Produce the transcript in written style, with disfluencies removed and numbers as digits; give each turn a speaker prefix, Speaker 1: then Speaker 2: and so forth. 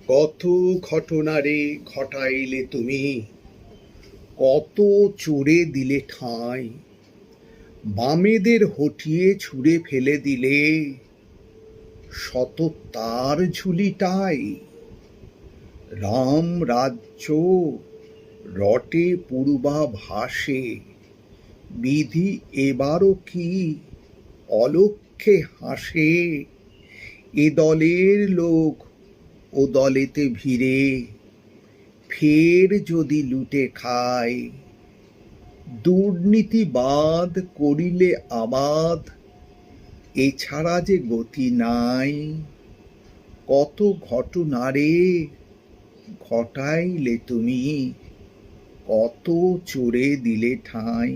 Speaker 1: কত ঘটনা রে ঘটাইলে তুমি, কত চড়ে দিলে ঠাঁই, বামেদের হটিয়ে ছুঁড়ে ফেলে দিলে শত তার ঝুলিটাই। রাম রাজ্য রটে পূর্বাভাসে, বিধি এবারও কি অলক্ষ্যে হাসে। এ দলের লোক ও দলেতে ভিড়ে, ফের যদি লুটে খায়। দুর্নীতিবাদ করিলে আবাদ, এছাড়া যে গতি নাই। কত ঘটনা রে ঘটাইলে তুমি, কত চড়ে দিলে ঠাঁই।